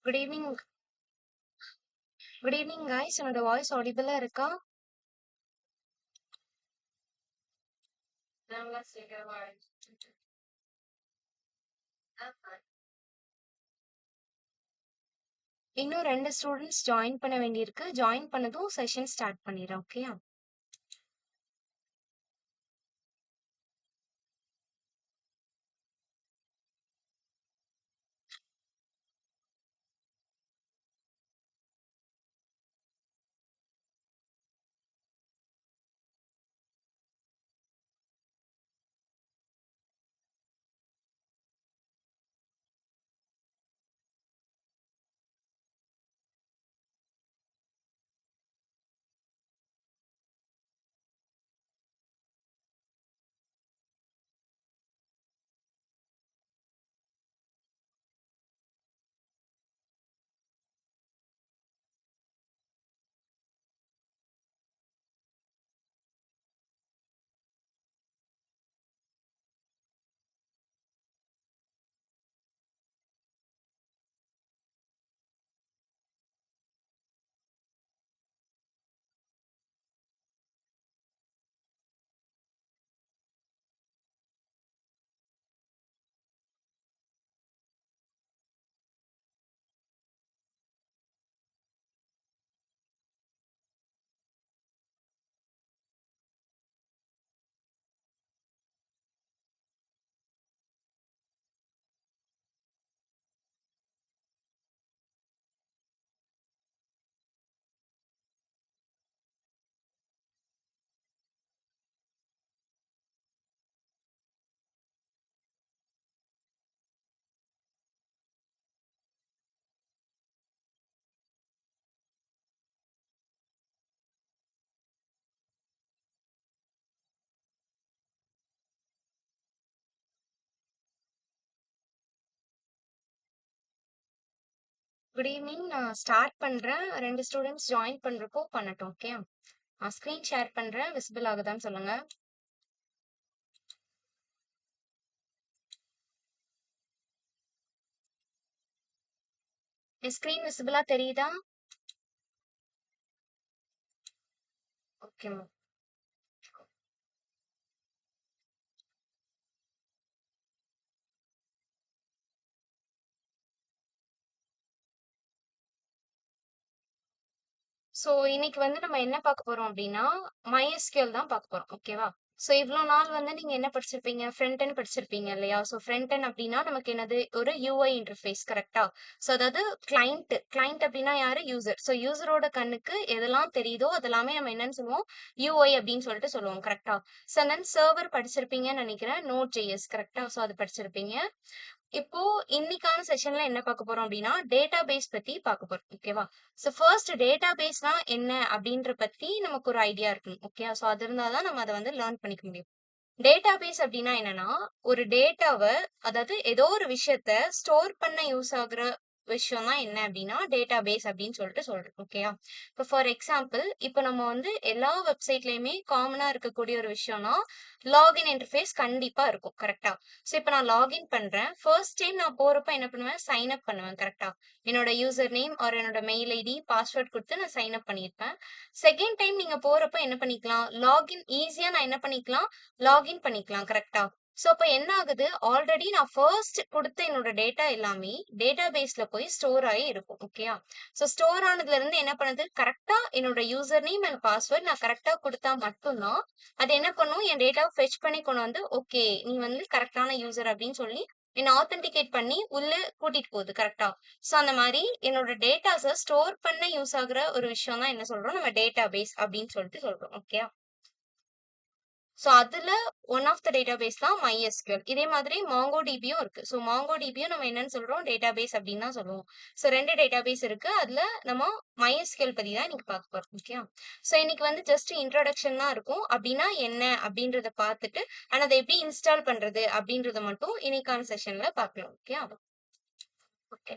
Good evening. Good evening, guys. என்னோட voice ஆடிபிளா இருக்கா? இன்னும் 2 ஸ்டூடெண்ட்ஸ் ஜாயின் பண்ண வேண்டியிருக்கு. ஜாயின் பண்ணதும் செஷன் ஸ்டார்ட் பண்ணிடுறேன். ஓகேயா? Good evening. நான் ஸ்டார்ட் பண்றேன். 2 ஸ்டூடெண்ட்ஸ் ஜாயின் பண்றப்போ பண்ணட்டும். ஓகே? நான் ஸ்க்ரீன் ஷேர் பண்றேன். விசிபிள் ஆகுதான்னு சொல்லுங்க. ஸ்க்ரீன் விசிபிளா தெரியுதா? Okay ma'am. ஸோ இன்னைக்கு வந்து நம்ம என்ன பார்க்க போறோம் அப்படின்னா, MySQL தான் பார்க்க போறோம். ஓகேவா? ஸோ இவ்வளோ நாள் வந்து நீங்க என்ன படிச்சிருப்பீங்க? ஃப்ரண்ட் எண்ட் படிச்சிருப்பீங்க இல்லையா? ஸோ ஃப்ரண்ட் எண்ட் அப்படின்னா நமக்கு என்னது? ஒரு UI இன்டர்ஃபேஸ் கரெக்ட்டா? ஸோ அதாவது கிளையண்ட் அப்படின்னா யாரு? யூசர். ஸோ யூசரோட கண்ணுக்கு எதெல்லாம் தெரியுதோ அதெல்லாமே நம்ம என்னன்னு சொல்லுவோம்? UI அப்படின்னு சொல்லிட்டு சொல்லுவோம். கரெக்ட்டா? ஸோ தென் சர்வர் படிச்சிருப்பீங்கன்னு நினைக்கிறேன். Node.js கரெக்ட்டா? ஸோ அது படிச்சிருப்பீங்க. இப்போ இன்னைக்கான செஷன்ல என்ன பார்க்க போறோம் அப்படின்னா டேட்டாபேஸ் பத்தி பார்க்க போறோம். ஓகேவா? ஸோ ஃபர்ஸ்ட் டேட்டாபேஸ்னா என்ன அப்படின்ற பத்தி நமக்கு ஒரு ஐடியா இருக்கணும். ஓகே? ஸோ அது இருந்தாதான் நம்ம அதை வந்து லேர்ன் பண்ணிக்க முடியும். டேட்டாபேஸ் அப்படின்னா என்னன்னா ஒரு டேட்டாவ அதாவது ஏதோ ஒரு விஷயத்த ஸ்டோர் பண்ண யூஸ் ஆகுற விஷயம் தான் என்ன அப்படின்னா டேட்டாபேஸ் அப்படின்னு சொல்லிட்டு சொல்றோம். ஓகேயா? இப்போ ஃபார் எக்ஸாம்பிள் இப்போ நம்ம வந்து எல்லா வெப்சைட்லயுமே காமனா இருக்கக்கூடிய ஒரு விஷயம்னா லாகின் இன்டர்ஃபேஸ் கண்டிப்பா இருக்கும். கரெக்டா? ஸோ இப்போ நான் லாகின் பண்றேன். ஃபர்ஸ்ட் டைம் நான் போறப்ப என்ன பண்ணுவேன்? சைன் அப் பண்ணுவேன். கரெக்டா? என்னோட யூசர் நேம் ஆர் என்னோட மெயில் ஐடி பாஸ்வேர்ட் கொடுத்து நான் சைன் அப் பண்ணியிருப்பேன். செகண்ட் டைம் நீங்க போறப்ப என்ன பண்ணிக்கலாம்? லாகின் ஈஸியா நான் என்ன பண்ணிக்கலாம்? லாகின் பண்ணிக்கலாம். கரெக்டா? சோ அப்ப என்ன ஆகுது? ஆல்ரெடி நான் ஃபர்ஸ்ட் கொடுத்த என்னோட டேட்டா எல்லாமே டேட்டாபேஸ்ல போய் ஸ்டோர் ஆகி இருக்கும். ஓகேயா? சோ ஸ்டோர் ஆனதுல இருந்து என்ன பண்ணுது? கரெக்டா என்னோட யூசர் நேம் அண்ட் பாஸ்வேர்ட் நான் கரெக்டா கொடுத்தா மட்டும்தான் அது என்ன பண்ணும்? என் டேட்டாவை ஃபெச் பண்ணி கொண்டு வந்து ஓகே நீ வந்து கரெக்டான யூசர் அப்படின்னு சொல்லி என்ன ஆத்தென்டிகேட் பண்ணி உள்ள கூட்டிட்டு போகுது. கரெக்டா? சோ அந்த மாதிரி என்னோட டேட்டாஸை ஸ்டோர் பண்ண யூஸ் ஆகுற ஒரு விஷயம் தான் என்ன சொல்றோம்? நம்ம டேட்டாபேஸ் அப்படின்னு சொல்லிட்டு சொல்றோம். ஓகே? சோ அதுல ஒன் ஆஃப் த டேட்டாபேஸ் தான் MySQL. இதே மாதிரி MongoDBயும் இருக்கு. சோ MongoDBயும் நம்ம என்னன்னு சொல்றோம்? டேட்டாபேஸ் அப்படின்னு தான் சொல்லுவோம். சோ 2 டேட்டாபேஸ் இருக்கு. அதுல நம்ம MySQL பத்தி தான் இன்னைக்கு பார்க்க போறோம். ஓகே? சோ இன்னைக்கு வந்து ஜஸ்ட் இன்ட்ரோடக்ஷன் தான் இருக்கும். அப்படின்னா என்ன அப்படின்றத பார்த்துட்டு ஆனா அதை எப்படி இன்ஸ்டால் பண்றது அப்படின்றத மட்டும் இன்னைக்கான செஷன்ல பார்க்கலாம். Okay? Okay.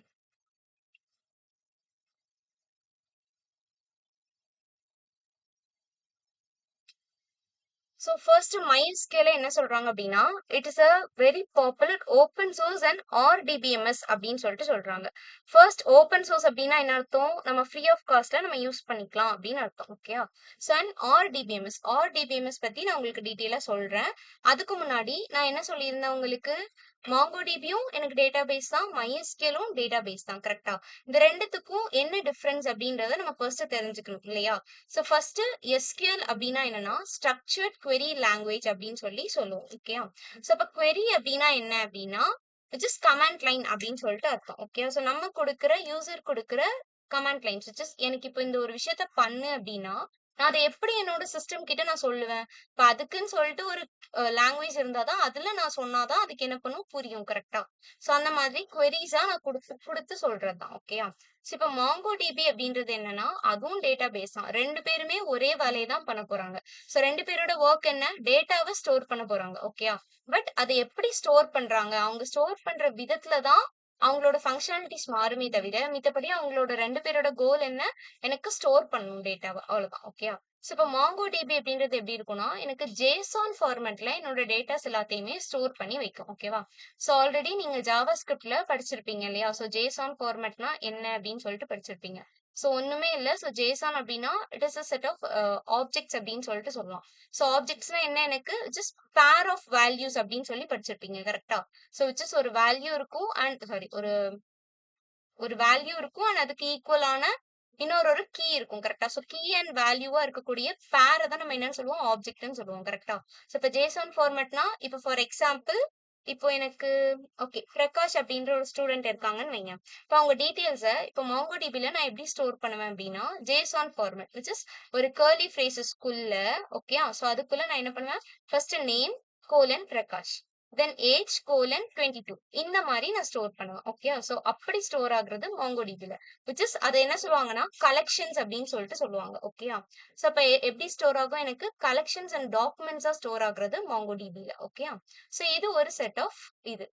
So first MySQL என்ன சொல்றாங்க அப்படின்னா, it is a very popular open source and RDBMS அப்படின்னு சொல்லிட்டு சொல்றாங்க. ஃபர்ஸ்ட் ஓப்பன் சோர்ஸ் அப்படின்னா என்ன அர்த்தம்? நம்ம ஃப்ரீ ஆஃப் காஸ்ட்ல நம்ம யூஸ் பண்ணிக்கலாம் அப்படின்னு அர்த்தம். ஓகேயா? ஸோ அண்ட் RDBMS பத்தி நான் உங்களுக்கு டீட்டெயிலா சொல்றேன். அதுக்கு முன்னாடி நான் என்ன சொல்லியிருந்தேன் உங்களுக்கு? MongoDBயும் எனக்கு டேட்டாபேஸ் தான், MySQLம் டேட்டாபேஸ் தான். கரெக்டா? இந்த ரெண்டுத்துக்கும் என்ன டிஃபரன்ஸ் அப்படின்றத நம்ம ஃபர்ஸ்ட் தெரிஞ்சுக்கணும் இல்லையா? ஸோ ஃபர்ஸ்ட் SQL அப்படின்னா என்னன்னா ஸ்ட்ரக்சர்ட் query லாங்குவேஜ் அப்படின்னு சொல்லி சொல்லுவோம். ஓகேயா? ஸோ அப்ப query அப்படின்னா என்ன அப்படின்னா ஜஸ்ட் கமாண்ட் லைன் அப்படின்னு சொல்லிட்டு அர்த்தம். ஓகே, ஸோ நம்ம கொடுக்குற யூசர் கொடுக்குற கமாண்ட் லைன்ஸ் ஜஸ்ட் எனக்கு இப்போ இந்த ஒரு விஷயத்த பண்ணு அப்படின்னா நான் அதை எப்படி என்னோட சிஸ்டம் கிட்ட நான் சொல்லுவேன். இப்போ அதுக்குன்னு சொல்லிட்டு ஒரு லாங்குவேஜ் இருந்தாதான் அதுல நான் சொன்னாதான் அதுக்கு என்ன பண்ணும் புரியும். கரெக்டா? ஸோ அந்த மாதிரி queries-ஆ நான் கொடுத்து கொடுத்து சொல்றதுதான். ஓகேயா? ஸோ இப்போ MongoDB அப்படின்றது என்னன்னா அதுவும் டேட்டா பேஸ் தான். ரெண்டு பேருமே ஒரே வேலையை தான் பண்ண போறாங்க. ஸோ ரெண்டு பேரோட ஒர்க் என்ன? டேட்டாவை ஸ்டோர் பண்ண போறாங்க. ஓகேயா? பட் அதை எப்படி ஸ்டோர் பண்றாங்க? அவங்க ஸ்டோர் பண்ற விதத்துல தான் அவங்களோட ஃபங்க்ஷனாலிட்டிஸ் மாறுமே தவிர மித்தபடி அவங்களோட ரெண்டு பேரோட கோல் என்ன? எனக்கு ஸ்டோர் பண்ணணும் டேட்டாவை, அவ்வளவுதான். ஓகேயா? ஸோ இப்போ MongoDB அப்படின்றது எப்படி இருக்கும்னா எனக்கு JSON ஃபார்மேட்ல என்னோட டேட்டாஸ் எல்லாத்தையுமே ஸ்டோர் பண்ணி வைக்கும். ஓகேவா? ஸோ ஆல்ரெடி நீங்க ஜாவா ஸ்கிரிப்ட்ல படிச்சிருப்பீங்க இல்லையா? ஸோ JSON ஃபார்மேட்னா என்ன அப்படின்னு சொல்லிட்டு படிச்சிருப்பீங்க. ஸோ ஒண்ணுமே இல்லை. ஸோ JSON அப்படின்னா it is a set of objects அப்படின்னு சொல்லிட்டு சொல்லலாம். ஸோ ஆப்ஜெக்ட்ஸ்னா என்ன? எனக்கு ஜஸ்ட் பேர் ஆஃப் வேல்யூஸ் அப்படின்னு சொல்லி படிச்சிருப்பீங்க. கரெக்டா? ஸோ ஜஸ்ட் ஒரு வேல்யூ இருக்கும் அண்ட் சாரி ஒரு ஒரு வேல்யூ இருக்கும் அண்ட் அதுக்கு ஈக்குவலான இன்னொரு கீ இருக்கும். கரெக்டா? ஸோ கீ அண்ட் வேல்யூவா இருக்கக்கூடிய பேரை தான் நம்ம என்னன்னு சொல்லுவோம்? ஆப்ஜெக்ட்னு சொல்லுவோம். கரெக்டா? ஸோ இப்போ JSON ஃபார்மேட்னா இப்போ ஃபார் எக்ஸாம்பிள் இப்போ எனக்கு ஓகே பிரகாஷ் அப்படின்ற ஒரு ஸ்டூடெண்ட் இருக்காங்கன்னு வைங்க. இப்போ அவங்க டீட்டெயில்ஸை இப்போ MongoDB-ல நான் எப்படி ஸ்டோர் பண்ணுவேன் அப்படின்னா JSON ஃபார்மேட் விச் இஸ் ஒரு கர்லி ஃப்ரேசஸ்க்குள்ள. ஓகே, ஸோ அதுக்குள்ள நான் என்ன பண்ணுவேன்? ஃபர்ஸ்ட் நேம் கோலன் பிரகாஷ் தென் ஏஜ் கோலன் 22 இந்த மாதிரி நான் ஸ்டோர் பண்ணுவேன். ஓகே, ஸோ அப்படி ஸ்டோர் ஆகுறது MongoDB-ல விச் இஸ் அதை என்ன சொல்லுவாங்கன்னா கலெக்ஷன்ஸ் அப்படின்னு சொல்லிட்டு சொல்லுவாங்க. ஓகேயா? ஸோ அப்போ எப்படி ஸ்டோர் ஆகும்? எனக்கு கலெக்ஷன்ஸ் அண்ட் டாக்குமெண்ட்ஸா ஸ்டோர் ஆகுறது MongoDB-ல. ஓகேயா? ஸோ இது ஒரு செட் ஆஃப் இது.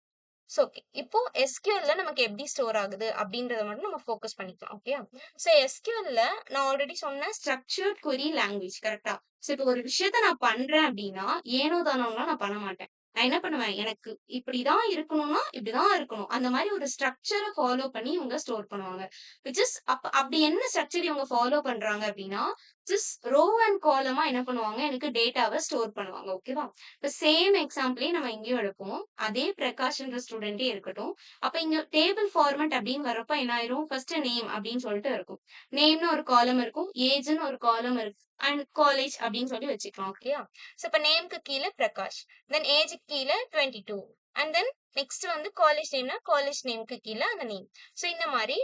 ஸோ ஓகே, இப்போ SQL-ல நமக்கு எப்படி ஸ்டோர் ஆகுது அப்படின்றத மட்டும் நம்ம ஃபோக்கஸ் பண்ணிக்கலாம். ஓகே, ஸோ SQL-ல நான் ஆல்ரெடி சொன்ன ஸ்ட்ரக்சர்ட் query லாங்குவேஜ். கரெக்டா? ஸோ இப்போ ஒரு விஷயத்த நான் பண்றேன் அப்படின்னா ஏனோ தானோலாம் நான் பண்ண மாட்டேன். நான் என்ன பண்ணுவேன்? எனக்கு இப்படிதான் இருக்கணும்னா இப்படிதான் இருக்கணும். அந்த மாதிரி ஒரு ஸ்ட்ரக்சரை ஃபாலோ பண்ணி இவங்க ஸ்டோர் பண்ணுவாங்க. விச் இஸ் அப்படி என்ன ஸ்ட்ரக்சர் இவங்க ஃபாலோ பண்றாங்க அப்படின்னா ஜஸ்ட் ரோ அண்ட் காலமா என்ன பண்ணுவாங்க? எனக்கு டேட்டாவை ஸ்டோர் பண்ணுவாங்க. ஓகேவா? இப்ப சேம் எக்ஸாம்பிளே நம்ம இங்கேயும் எடுப்போம். அதே பிரகாஷ்ன்ற ஸ்டூடெண்டே இருக்கட்டும். அப்ப இங்க டேபிள் ஃபார்மேட் அப்படின்னு வரப்ப என்ன ஆயிரும்? ஃபர்ஸ்ட் நேம் அப்படின்னு சொல்லிட்டு இருக்கும். நேம்னு ஒரு காலம் இருக்கும். ஏஜ்னு ஒரு காலம் இருக்கு. அண்ட் காலேஜ் அப்படின்னு சொல்லி வச்சுக்கலாம். ஓகேயா? ஸோ இப்ப நேம்க்கு கீழே பிரகாஷ், தென் ஏஜுக்கு கீழே 22 அண்ட் தென் நெக்ஸ்ட் வந்து காலேஜ் நேம்னா காலேஜ் நேம்க்கு கீழே அந்த நேம். ஸோ இந்த மாதிரி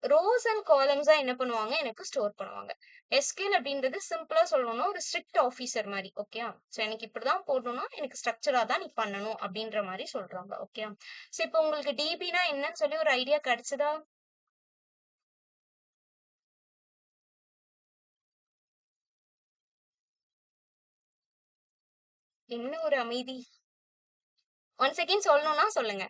ரோஸ் அண்ட் காலம்ஸா என்ன பண்ணுவாங்க? எனக்கு ஸ்டோர் பண்ணுவாங்க. SQL அப்படின்றது சிம்பிளா சொல்லணும்னா ஒரு ஸ்ட்ரிக்ட் ஆஃபீஸர் மாதிரி. ஓகே, ஸோ எனக்கு இப்படிதான் போடணும்னா எனக்கு ஸ்ட்ரக்சரா தான் நீ பண்ணணும் அப்படின்ற மாதிரி சொல்றாங்க. ஓகே, ஸோ இப்போ உங்களுக்கு டிபினா என்னன்னு சொல்லி ஒரு ஐடியா கிடைச்சதா? என்ன ஒரு அமைதி. ஒன் செகண்ட் சொல்லணும்னா சொல்லுங்க.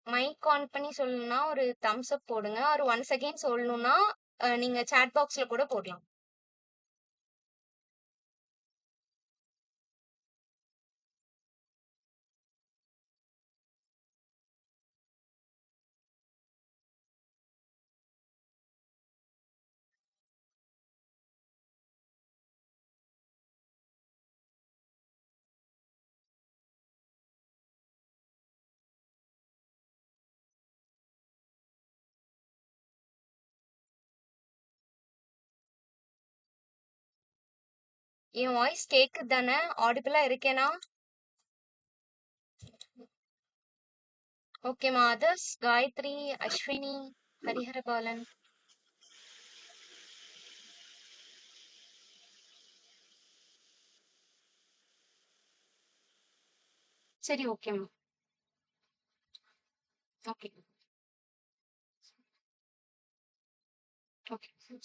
மைக் ஆன் பண்ணி சொல்லணும்னா ஒரு தம்ஸ் அப் போடுங்க. ஒரு ஒன் செகண்ட் சொல்லணும்னா நீங்க சாட் பாக்ஸ்ல கூட போடலாம். என் வாய்ஸ் கேக்குது தானே? ஆடிபிளா இருக்கேனா? ஓகேமா. அதர்ஸ் காயத்ரி, அஸ்வினி, ஹரிஹரபாலன். சரி, ஓகேமா. ஓகே.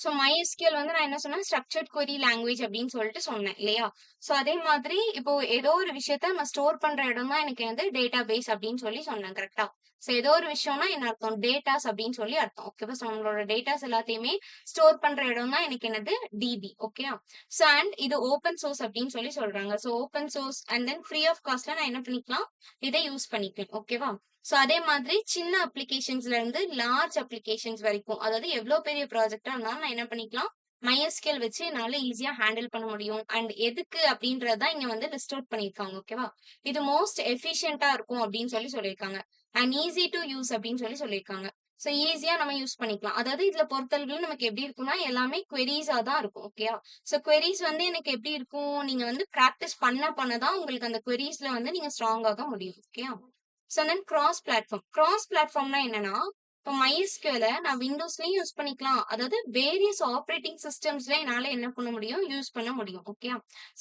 ஸோ MySQL வந்து நான் என்ன சொன்னேன், ஸ்ட்ரக்சர்ட் query லாங்குவேஜ் அப்படின்னு சொல்லிட்டு சொன்னேன் இல்லையா? ஸோ அதே மாதிரி இப்போ ஏதோ ஒரு விஷயத்த நம்ம ஸ்டோர் பண்ற இடம் தான் எனக்கு வந்து டேட்டாபேஸ் அப்படின்னு சொல்லி சொன்னேன் கரெக்ட்டா? ஸோ ஏதோ ஒரு விஷயம்னா என்ன அர்த்தம்? டேட்டாஸ் அப்படின்னு சொல்லி அர்த்தம். ஓகேவா? ஸோ நம்மளோட டேட்டாஸ் எல்லாத்தையுமே ஸ்டோர் பண்ற இடம் தான் எனக்கு என்னது டிபி. ஓகேயா? ஸோ அண்ட் இது ஓப்பன் சோர்ஸ் அப்படின்னு சொல்லி சொல்றாங்க. So open source and then free of காஸ்ட்ல நான் என்ன பண்ணிக்கலாம்? இதை யூஸ் பண்ணிக்கலாம். ஓகேவா? ஸோ அதே மாதிரி சின்ன அப்ளிகேஷன்ஸ்ல இருந்து லார்ஜ் அப்ளிகேஷன்ஸ் வரைக்கும் அதாவது எவ்வளவு பெரிய ப்ராஜெக்டா இருந்தாலும் நான் என்ன பண்ணிக்கலாம் MySQL வச்சு என்னால ஈஸியா ஹேண்டில் பண்ண முடியும் அண்ட் எதுக்கு அப்படின்றத இங்க வந்து லிஸ்ட் அவுட் பண்ணிருக்காங்க ஓகேவா இது மோஸ்ட் எஃபிஷியன்டா இருக்கும் அப்படின்னு சொல்லி சொல்லியிருக்காங்க அண்ட் ஈஸி டு யூஸ் அப்படின்னு சொல்லி சொல்லியிருக்காங்க ஸோ ஈஸியா நம்ம யூஸ் பண்ணிக்கலாம் அதாவது இதுல பொறுத்தளவு நமக்கு எப்படி இருக்கும்னா எல்லாமே queries-ஆ தான் இருக்கும் ஓகேயா ஸோ queries வந்து எனக்கு எப்படி இருக்கும் நீங்க வந்து ப்ராக்டிஸ் பண்ணதான் உங்களுக்கு அந்த queriesல வந்து நீங்க ஸ்ட்ராங் ஆக முடியும் ஓகேயா ஸோ தென் கிராஸ் பிளாட்ஃபார்ம்னா என்னன்னா இப்போ MySQL நான் விண்டோஸ்லயும் யூஸ் பண்ணிக்கலாம் அதாவது வேரியஸ் ஆப்ரேட்டிங் சிஸ்டம்ஸ்ல என்னால என்ன பண்ண முடியும் யூஸ் பண்ண முடியும் ஓகே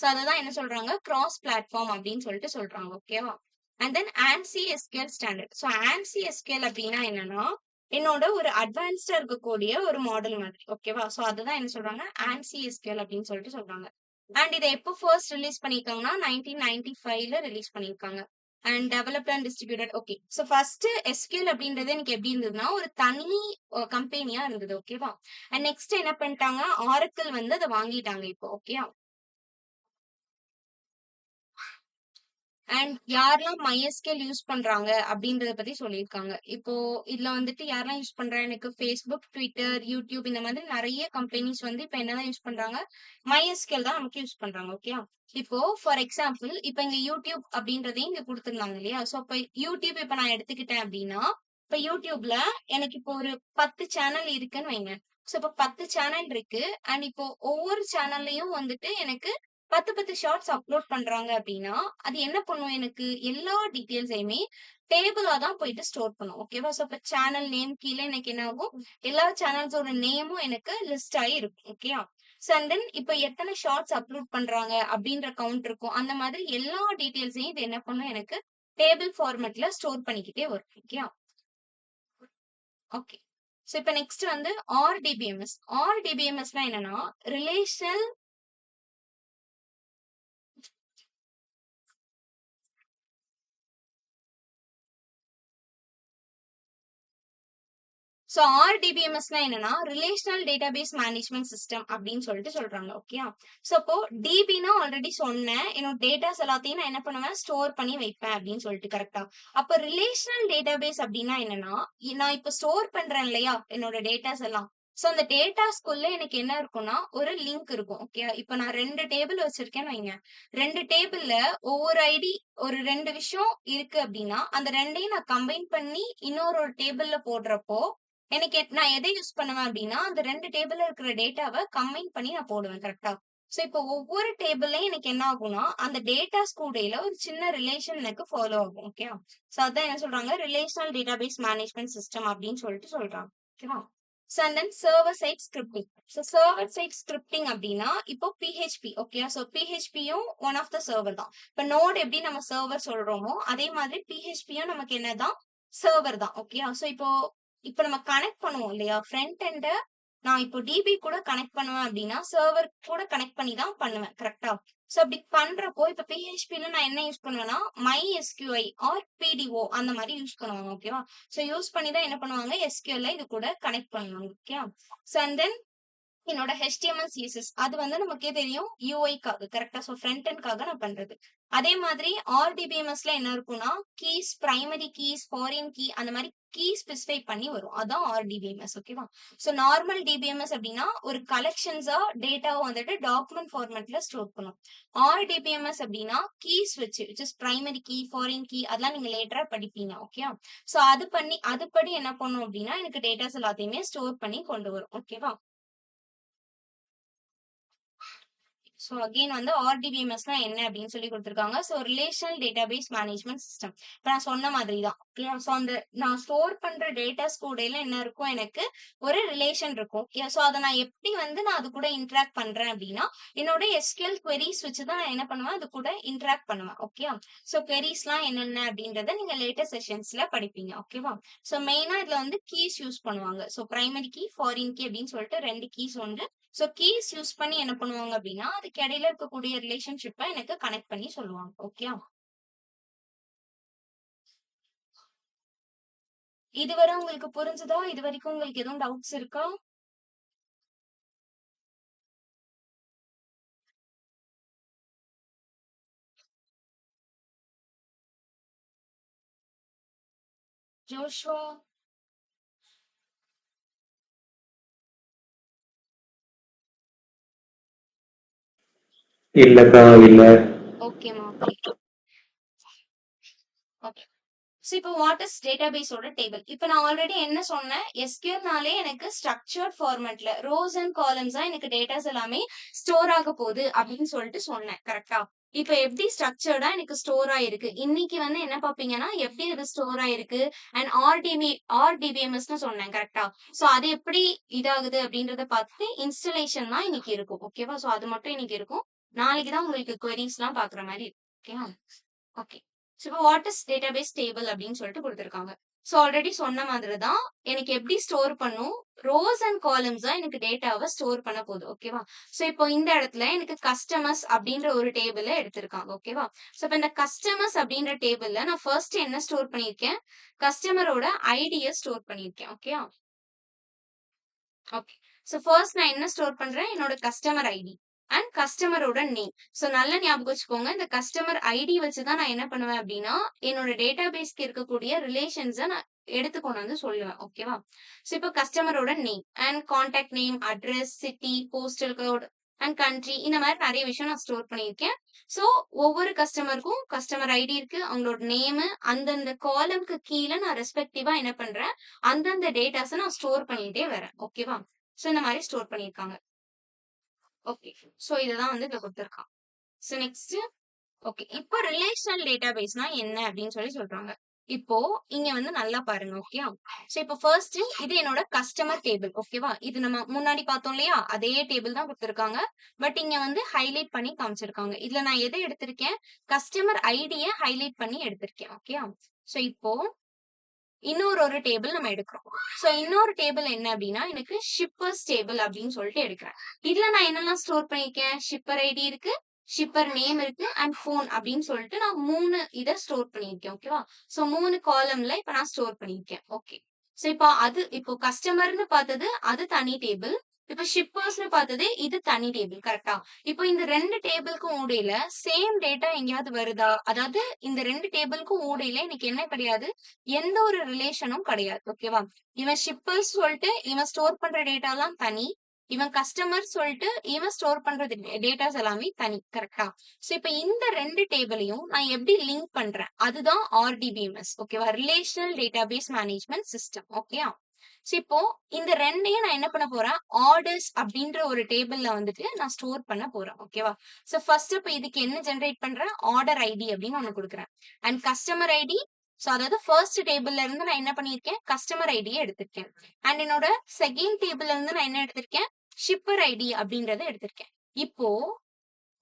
ஸோ அததான் என்ன சொல்றாங்க கிராஸ் பிளாட்ஃபார்ம் அப்படின்னு சொல்லிட்டு சொல்றாங்க ஓகேவா and then ANSI SQL standard so ANSI SQL அப்படின்னா என்னன்னா என்னோட ஒரு அட்வான்ஸ்டா இருக்கக்கூடிய ஒரு மாடல் மாதிரி ஓகேவா ஸோ அதுதான் என்ன சொல்றாங்க ANSI SQL அப்படின்னு சொல்லிட்டு சொல்றாங்க அண்ட் இதை எப்போ ஃபர்ஸ்ட் ரிலீஸ் பண்ணிருக்காங்கன்னா 1995ல ரிலீஸ் பண்ணிருக்காங்க and developed and distributed okay so first SQL அப்படின்றது எனக்கு எப்படி இருந்ததுன்னா ஒரு தனி கம்பெனியா இருந்தது ஓகேவா அண்ட் நெக்ஸ்ட் என்ன பண்ணிட்டாங்க ஆரக்கிள் வந்து அதை வாங்கிட்டாங்க இப்போ ஓகே அண்ட் யாரெல்லாம் MySQL யூஸ் பண்றாங்க அப்படின்றத பத்தி சொல்லியிருக்காங்க இப்போ இதுல வந்துட்டு யாரெல்லாம் யூஸ் பண்றாங்க எனக்கு ஃபேஸ்புக் ட்விட்டர் யூடியூப் இந்த மாதிரி நிறைய கம்பெனிஸ் வந்து இப்ப என்னதான் யூஸ் பண்றாங்க MySQL தான் நமக்கு யூஸ் பண்றாங்க ஓகே இப்போ ஃபார் எக்ஸாம்பிள் இப்ப இங்க யூடியூப் அப்படின்றதையும் இங்க கொடுத்துருந்தாங்க இல்லையா சோ இப்ப யூடியூப் இப்ப நான் எடுத்துக்கிட்டேன் அப்படின்னா இப்ப யூடியூப்ல எனக்கு இப்போ ஒரு 10 சேனல் இருக்குன்னு வைங்க சோ இப்ப 10 சேனல் இருக்கு அண்ட் இப்போ ஒவ்வொரு சேனல்லையும் வந்துட்டு எனக்கு 10 ஷார்ட்ஸ் அப்லோட் பண்றாங்க அப்படின்னா அது என்ன பண்ணும் எனக்கு எல்லா டீட்டெயில்ஸையுமே டேபிளா தான் போயிட்டு ஸ்டோர் பண்ணும் ஓகேவா சோ இப்ப சேனல் நேம் கீழே எனக்கு என்ன ஆகும் எல்லா சேனல்ஸோட நேமும் எனக்கு லிஸ்ட் ஆகி இருக்கும் ஓகே ஸோ அண்ட் தென் இப்போ எத்தனை ஷார்ட்ஸ் அப்லோட் பண்றாங்க அப்படின்ற கவுண்ட் இருக்கும் அந்த மாதிரி எல்லா டீட்டெயில்ஸையும் இது என்ன பண்ணும் எனக்கு டேபிள் ஃபார்மேட்ல ஸ்டோர் பண்ணிக்கிட்டே வரும் ஓகே ஓகே ஸோ இப்போ நெக்ஸ்ட் வந்து ஆர்டிபிஎம்எஸ்னா என்னன்னா ரிலேஷனல் ஸோ ஆர்டிபிஎம்எஸ்னா என்னன்னா ரிலேஷனல் டேட்டாபேஸ் மேனேஜ்மெண்ட் சிஸ்டம் அப்படின்னு சொல்லிட்டு சொல்றாங்க ஓகே ஸோ அப்போ டிபினா ஆல்ரெடி சொன்னேன் என்னோட டேட்டாஸ் எல்லாத்தையும் நான் என்ன பண்ணுவேன் ஸ்டோர் பண்ணி வைப்பேன் அப்படின்னு சொல்லிட்டு கரெக்டா அப்போ ரிலேஷனல் டேட்டாபேஸ் அப்படின்னா என்னன்னா நான் இப்போ ஸ்டோர் பண்றேன் இல்லையா என்னோட டேட்டாஸ் எல்லாம் ஸோ அந்த டேட்டாஸ்குள்ள எனக்கு என்ன இருக்கும்னா ஒரு லிங்க் இருக்கும் ஓகே இப்போ நான் 2 டேபிள் வச்சிருக்கேன்னு வைங்க 2 டேபிள்ல ஒவ்வொரு ஐடி ஒரு 2 விஷயம் இருக்கு அப்படின்னா அந்த ரெண்டையும் நான் கம்பைன் பண்ணி இன்னொரு டேபிள்ல போடுறப்போ எனக்கு நான் எதை யூஸ் பண்ணுவேன் அப்படின்னா அந்த 2 டேபிள்ல இருக்கிற டேட்டாவை கம்பைன் பண்ணி நான் போடுவேன் கரெக்டா சோ இப்போ ஒவ்வொரு டேபிள்லயும் எனக்கு என்ன ஆகும்னா அந்த டேட்டாஸ் கூடையில ஒரு சின்ன ரிலேஷன் எனக்கு ஃபாலோ ஆகும் ஓகே சோ அதான் என்ன சொல்றாங்க ரிலேஷனல் டேட்டாபேஸ் மேனேஜ்மெண்ட் சிஸ்டம் அப்படின்னு சொல்லிட்டு சொல்றாங்க ஓகேவா so and then server side scripting so server side scripting அப்படின்னா இப்போ பிஹெச்பி ஓகே ஸோ பிஹெச்பியும் ஒன் ஆஃப் த சர்வர் தான் இப்போ நோட் எப்படி நம்ம சர்வர் சொல்றோமோ அதே மாதிரி பிஹெச்பியும் நமக்கு என்னதான் சர்வர் தான் ஓகே ஸோ இப்போ நம்ம கனெக்ட் பண்ணுவோம் இல்லையா ஃப்ரண்ட் எண்ட நான் இப்போ டிபி கூட கனெக்ட் பண்ணுவேன் அப்படின்னா சர்வர் கூட கனெக்ட் பண்ணி தான் பண்ணுவேன் கரெக்டா சோ அப்படி பண்றப்போ இப்ப பிஹெச்பில நான் என்ன யூஸ் பண்ணுவேன்னா MySQL ஆர் பிடிஓ அந்த மாதிரி யூஸ் பண்ணுவாங்க ஓகேவா சோ யூஸ் பண்ணி தான் என்ன பண்ணுவாங்க எஸ்கியூஎல் இது கூட கனெக்ட் பண்ணுவாங்க ஓகே சோ அண்ட் தென் என்னோட HTML CSS அது வந்து நமக்கே தெரியும் யூஐக்காக கரெக்டா ஸோ ஃப்ரண்ட் எண்ட்காக நான் பண்றது அதே மாதிரி ஆர்டிபிஎம்எஸ்ல என்ன இருக்கும்னா keys primary keys foreign key அந்த மாதிரி கீ ஸ்பெசிஃபை பண்ணி வரும் அதான் ஆர்டிபிஎம்எஸ் ஓகேவா ஸோ நார்மல் டிபிஎம்எஸ் அப்படின்னா ஒரு கலெக்ஷன்ஸா டேட்டாவை வந்துட்டு டாக்குமெண்ட் ஃபார்மேட்ல ஸ்டோர் பண்ணும் ஆர்டிபிஎம்எஸ் அப்படின்னா கீஸ் வச்சு which is primary key foreign key அதெல்லாம் நீங்க லேட்டரா படிப்பீங்க ஓகே ஸோ அதுபடி என்ன பண்ணும் அப்படின்னா எனக்கு டேட்டாஸ் எல்லாத்தையுமே ஸ்டோர் பண்ணி கொண்டு வரும் ஓகேவா ஸோ அகெயின் வந்து ஆர்டிபிஎம்எஸ்னா என்ன அப்படின்னு சொல்லி கொடுத்துருக்காங்க. So relational database management system. இப்போ நான் சொன்ன மாதிரி தான். ஸோ அந்த நான் ஸ்டோர் பண்ற டேட்டாஸ் கூடல என்ன இருக்கும், எனக்கு ஒரு ரிலேஷன் இருக்கும். ஸோ அதை நான் எப்படி வந்து நான் அது கூட இன்டராக்ட் பண்றேன் அப்படின்னா, என்னோட எஸ்கியூஎல் queries வச்சு தான் நான் என்ன பண்ணுவேன், அது கூட இன்டராக்ட் பண்ணுவேன். ஓகே. ஸோ queriesலாம் என்னென்ன அப்படின்றத நீங்க லேட்டஸ்ட் செஷன்ஸ்ல படிப்பீங்க. ஓகேவா. ஸோ மெயினா இதுல வந்து கீஸ் யூஸ் பண்ணுவாங்க. So primary key, foreign key அப்படின்னு சொல்லிட்டு 2 கீஸ் உண்டு. ஸோ கீஸ் யூஸ் பண்ணி என்ன பண்ணுவாங்க அப்படின்னா, அதுக்கு இடையில இருக்கக்கூடிய ரிலேஷன்ஷிப்பை எனக்கு கனெக்ட் பண்ணி சொல்லுவாங்க. ஓகே. இதுவரை உங்களுக்கு புரிஞ்சுதா? இது வரைக்கும் உங்களுக்கு எதுவும் டவுட்ஸ் இருக்கா? ஜோஷுவா? இல்லக்கா, இல்ல. ஓகேமா, ஓகே. ஓகே. ஸோ இப்போ வாட் இஸ் டேட்டாபேஸோட டேபிள்? இப்போ நான் ஆல்ரெடி என்ன சொன்னேன், எஸ்கியூஎல்னாலே எனக்கு ஸ்ட்ரக்சர்ட் ஃபார்மேட்ல ரோஸ் அண்ட் காலம்ஸா எனக்கு டேட்டாஸ் எல்லாமே ஸ்டோர் ஆக போகுது அப்படின்னு சொல்லிட்டு சொன்னேன். கரெக்டா? இப்போ எப்படி ஸ்ட்ரக்சர்டா எனக்கு ஸ்டோர் ஆயிருக்கு, இன்னைக்கு வந்து என்ன பாப்பீங்கன்னா எப்படி அது ஸ்டோர் ஆயிருக்கு அண்ட் ஆர்டிபிஎம்எஸ்னு சொன்னேன். கரெக்டா? ஸோ அது எப்படி இதாகுது அப்படின்றத பார்த்து இன்ஸ்டலேஷன் தான் இன்னைக்கு இருக்கும். ஓகேவா. ஸோ அது மட்டும் இன்னைக்கு இருக்கும். நாளைக்கு தான் உங்களுக்கு queries-லாம் பாக்குற மாதிரி இருக்கும். ஓகேவா. ஓகே. ஸோ இப்போ வாட் இஸ் டேட்டாபேஸ் டேபிள் அப்படின்னு சொல்லிட்டு கொடுத்துருக்காங்க. ஸோ ஆல்ரெடி சொன்ன மாதிரி தான் எனக்கு எப்படி ஸ்டோர் பண்ணும், ரோஸ் அண்ட் காலம்ஸ் தான் எனக்கு டேட்டாவை ஸ்டோர் பண்ண போகுது. ஓகேவா. ஸோ இப்போ இந்த இடத்துல எனக்கு கஸ்டமர்ஸ் அப்படின்ற ஒரு டேபிள எடுத்திருக்காங்க. ஓகேவா. ஸோ இப்போ இந்த கஸ்டமர்ஸ் அப்படின்ற டேபிள்ல நான் ஃபர்ஸ்ட் என்ன ஸ்டோர் பண்ணியிருக்கேன், கஸ்டமரோட ஐடியை ஸ்டோர் பண்ணியிருக்கேன். ஓகே. ஓகே. ஸோ ஃபர்ஸ்ட் நான் என்ன ஸ்டோர் பண்றேன், என்னோட கஸ்டமர் ஐடி அண்ட் கஸ்டமரோட நேம். ஸோ நல்லா ஞாபகம் வச்சுக்கோங்க, இந்த கஸ்டமர் ஐடி வச்சு தான் நான் என்ன பண்ணுவேன் அப்படின்னா, என்னோட டேட்டாபேஸ்க்கு இருக்கக்கூடிய ரிலேஷன்ஸை நான் எடுத்து கொண்டு வந்து சொல்லுவேன். ஓகேவா. ஸோ இப்போ கஸ்டமரோட name and contact name, address, city, postal code and country, இந்த மாதிரி நிறைய விஷயம் நான் ஸ்டோர் பண்ணியிருக்கேன். ஸோ ஒவ்வொரு கஸ்டமருக்கும் கஸ்டமர் ஐடி இருக்கு, அவங்களோட நேமு, அந்தந்த காலம்க்கு கீழே நான் ரெஸ்பெக்டிவா என்ன பண்றேன், அந்தந்த டேட்டாஸை நான் ஸ்டோர் பண்ணிட்டே வரேன். ஓகேவா. சோ இந்த மாதிரி ஸ்டோர் பண்ணியிருக்காங்க. ஓகே. சோ இதுதான் வந்து இதுல கொடுத்திருக்கான். So next. ஓகே. இப்போ ரிலேஷனல் டேட்டாபேஸ்னா என்ன அப்படின்னு சொல்லி சொல்றாங்க. இப்போ இங்க வந்து நல்லா பாருங்க. ஓகே. சோ இப்போ ஃபர்ஸ்ட் இது என்னோட கஸ்டமர் டேபிள். ஓகேவா. இது நம்ம முன்னாடி பார்த்தோம் இல்லையா, அதே டேபிள் தான் கொடுத்திருக்காங்க. பட் இங்க வந்து ஹைலைட் பண்ணி காமிச்சிருக்காங்க. இதுல நான் எதை எடுத்திருக்கேன், கஸ்டமர் ஐடியை ஹைலைட் பண்ணி எடுத்திருக்கேன். ஓகே. சோ இப்போ இன்னொரு டேபிள் நம்ம எடுக்கிறோம். சோ இன்னொரு டேபிள் என்ன அப்படின்னா, எனக்கு ஷிப்பர்ஸ் டேபிள் அப்படின்னு சொல்லிட்டு எடுக்கிறேன். இதுல நான் என்னெல்லாம் ஸ்டோர் பண்ணிருக்கேன், ஷிப்பர் ஐடி இருக்கு, ஷிப்பர் நேம் இருக்கு அண்ட் போன் அப்படின்னு சொல்லிட்டு நான் 3 இதை ஸ்டோர் பண்ணியிருக்கேன். ஓகேவா. சோ 3 காலம்ல இப்ப நான் ஸ்டோர் பண்ணியிருக்கேன். ஓகே. சோ இப்போ கஸ்டமர்னு பார்த்தது அது தனி டேபிள். இப்ப ஷிப்பர்ஸ்னு பார்த்தது இது தனி டேபிள். கரெக்டா. இப்போ இந்த 2 டேபிளுக்கும் ஊடையில சேம் டேட்டா எங்கேயாவது வருதா, அதாவது இந்த 2 டேபிளுக்கும் ஊடையில எனக்கு என்ன கிடையாது, எந்த ஒரு ரிலேஷனும் கிடையாது. ஓகேவா. இவன் ஷிப்பர்ஸ் சொல்லிட்டு இவன் ஸ்டோர் பண்ற டேட்டா எல்லாம் தனி, இவன் கஸ்டமர் சொல்லிட்டு இவன் ஸ்டோர் பண்றது டேட்டாஸ் எல்லாமே தனி. கரெக்டா. சோ இப்ப இந்த 2 டேபிளையும் நான் எப்படி லிங்க் பண்றேன், அதுதான் ஆர்டிபிஎம்எஸ். ஓகேவா. Relational database management system. Okay. So இப்போ இந்த ரெண்டையும் நான் என்ன பண்ண போறேன், ஆர்டர்ஸ் அப்படின்ற ஒரு டேபிள்ல வந்துட்டு நான் ஸ்டோர் பண்ண போறேன். ஓகேவா. சோ ஃபர்ஸ்ட் இப்ப இதுக்கு என்ன ஜெனரேட் பண்றேன், ஆர்டர் ஐடி அப்படின்னு ஒண்ணு கொடுக்குறேன் அண்ட் கஸ்டமர் ஐடி. சோ அதாவது ஃபர்ஸ்ட் டேபிள்ல இருந்து நான் என்ன பண்ணிருக்கேன், கஸ்டமர் ஐடியை எடுத்திருக்கேன் அண்ட் என்னோட செகண்ட் டேபிள்ல இருந்து நான் என்ன எடுத்திருக்கேன், ஷிப்பர் ஐடி அப்படின்றத எடுத்திருக்கேன். இப்போ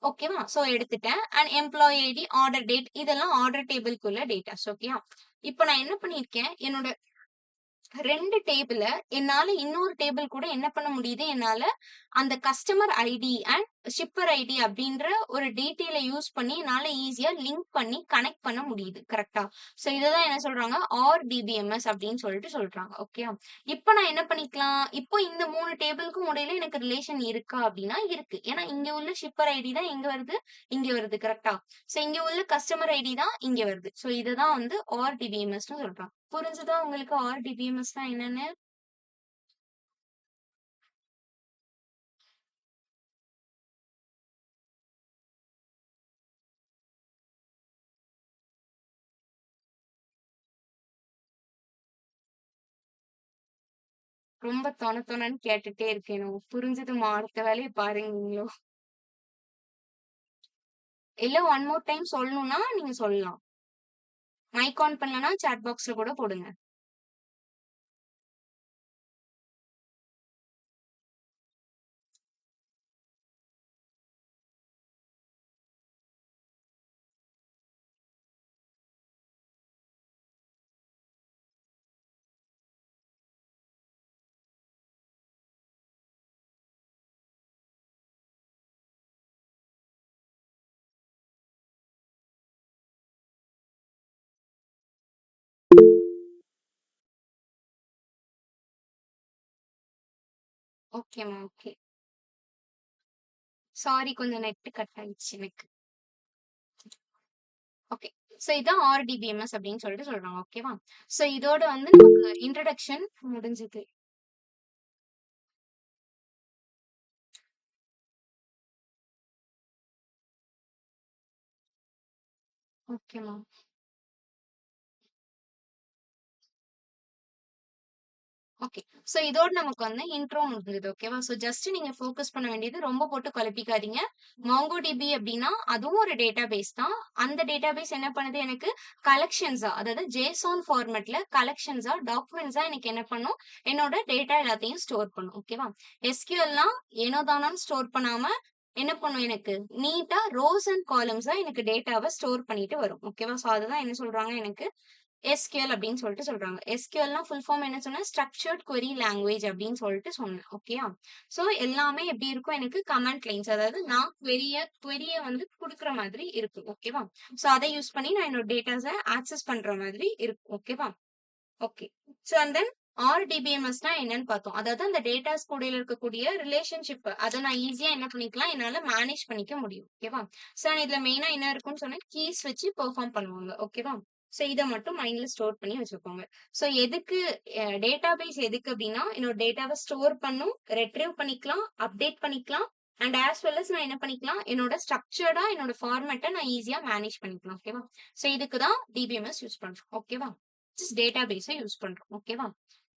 ஓகேவா. சோ எடுத்துட்டேன் and employee ID, order date, இதெல்லாம் ஆர்டர் டேபிள்குள்ள டேட்டாஸ். ஓகேவா. இப்போ நான் என்ன பண்ணிருக்கேன், என்னோட 2 டேபிள என்னால இன்னொரு டேபிள் கூட என்ன பண்ண முடியுது, என்னால அந்த customer ID and shipper ID அப்படின்ற ஒரு டீட்டெயில யூஸ் பண்ணி என்னால ஈஸியா லிங்க் பண்ணி கனெக்ட் பண்ண முடியுது. கரெக்டா. சோ இததான் என்ன சொல்றாங்க, ஆர்டிபிஎம்எஸ் அப்படின்னு சொல்லிட்டு சொல்றாங்க. ஓகே. இப்போ நான் என்ன பண்ணிக்கலாம், இப்போ இந்த 3 டேபிளுக்கும் இடையில எனக்கு ரிலேஷன் இருக்கா அப்படின்னா இருக்கு. ஏன்னா இங்க உள்ள ஷிப்பர் ஐடி தான் எங்க வருது, இங்க வருது. கரெக்டா. சோ இங்க உள்ள கஸ்டமர் ஐடி தான் இங்க வருது. சோ இதுதான் வந்து ஆர்டிபிஎம்எஸ்னு சொல்றாங்க. புரிஞ்சுதா உங்களுக்கு ஆர்டிபிஎம்எஸ்னா என்னன்னு? ரொம்ப தொண தொணன்னு கேட்டுட்டே இருக்கேனோ? புரிஞ்சதுமா, அடுத்த வேலைய பாருங்க நீங்களும். இல்ல ஒன் மோர் டைம் சொல்லணும்னா நீங்க சொல்லலாம். மைக் ஆன் பண்ணலன்னா சாட் பாக்ஸ்ல கூட போடுங்க. ஓகேம்மா, ஓகே. சாரி கொஞ்சம் நெட் கட் ஆயிடுச்சு எனக்கு. ஓகே. சோ இதான் ஆர்டிபிஎம்எஸ் அப்படின்னு சொல்லிட்டு சொல்றாங்க. ஓகேவா? சோ இதோட வந்து நமக்கு இன்ட்ரோடக்ஷன் முடிஞ்சது. ஓகேம்மா. ஓகே. சோ இதோட நமக்கு வந்து இன்ட்ரோ முடிஞ்சது. ஓகேவா? சோ ஜஸ்ட் நீங்க ஃபோக்கஸ் பண்ண வேண்டியது ரொம்ப போட்டு குழப்பிக்காதீங்க. MongoDB அப்டின்னா அதுவும் ஒரு டேட்டாபேஸ் தான். அந்த டேட்டாபேஸ் என்ன பண்ணுது எனக்கு கலெக்ஷன்ஸா அதாவது JSON ஃபார்மேட்ல கலெக்ஷன்ஸா, டாக்குமெண்ட்ஸா எனக்கு என்ன பண்ணும்? என்னோட டேட்டா எல்லாத்தையும் ஸ்டோர் பண்ணும். ஓகேவா? SQLனா ஏனோ தானோன்னு ஸ்டோர் பண்ணாம என்ன பண்ணும் எனக்கு? நீட்டா ரோஸ் அண்ட் காலம்ஸா எனக்கு டேட்டாவ ஸ்டோர் பண்ணிட்டு வரும். ஓகேவா? சோ அதுதான் என்ன சொல்றாங்க எனக்கு எஸ்கியூஎல் அப்படின்னு சொல்லிட்டு சொல்றாங்க. எஸ்கியூஎல்னா ஃபுல் ஃபார்ம் என்ன சொன்னேன்? ஸ்ட்ரக்சர்ட் query லாங்குவேஜ் அப்படின்னு சொல்லிட்டு சொன்னேன். ஓகேயா? சோ எல்லாமே எப்படி இருக்கும்? எனக்கு கமாண்ட் லைன்ஸ் அதாவது நான் query வந்து குடுக்குற மாதிரி இருக்கும். ஓகேவா? சோ அதை யூஸ் பண்ணி நான் என்னோட டேட்டாஸ ஆக்சஸ் பண்ற மாதிரி இருக்கும். ஓகேவா? ஓகே. சோ அண்ட் தென் ஆர்டிபிஎம்எஸ்னா என்னன்னு பார்த்தோம். அதாவது அந்த டேட்டாஸ் கூட இருக்கக்கூடிய ரிலேஷன்ஷிப் அத நான் ஈஸியா என்ன பண்ணிக்கலாம்? என்னால மேனேஜ் பண்ணிக்க முடியும். ஓகேவா? சோ இதுல மெயினா என்ன இருக்கும்னு சொன்னேன், கீஸ் வச்சு பெர்ஃபார்ம் பண்ணுவாங்க. ஓகேவா? சோ இத மட்டும் மைண்ட்ல ஸ்டோர் பண்ணி வச்சுக்கோங்க. சோ எதுக்கு டேட்டாபேஸ் எதுக்கு அப்டின்னா, என்னோட டேட்டாவ ஸ்டோர் பண்ணும், ரெட்ரீவ் பண்ணிக்கலாம், அப்டேட் பண்ணிக்கலாம் அண்ட் ஆஸ் வெல் அஸ் நான் என்ன பண்ணிக்கலாம், என்னோட ஸ்ட்ரக்சர்டா என்னோட ஃபார்மேட்ட நான் ஈஸியா மேனேஜ் பண்ணிக்கலாம். ஓகேவா? சோ இதுக்கு தான் டிபிஎம்எஸ் யூஸ் பண்றோம். ஓகேவா? ஜஸ்ட் டேட்டாபேஸ யூஸ் பண்றோம். ஓகேவா?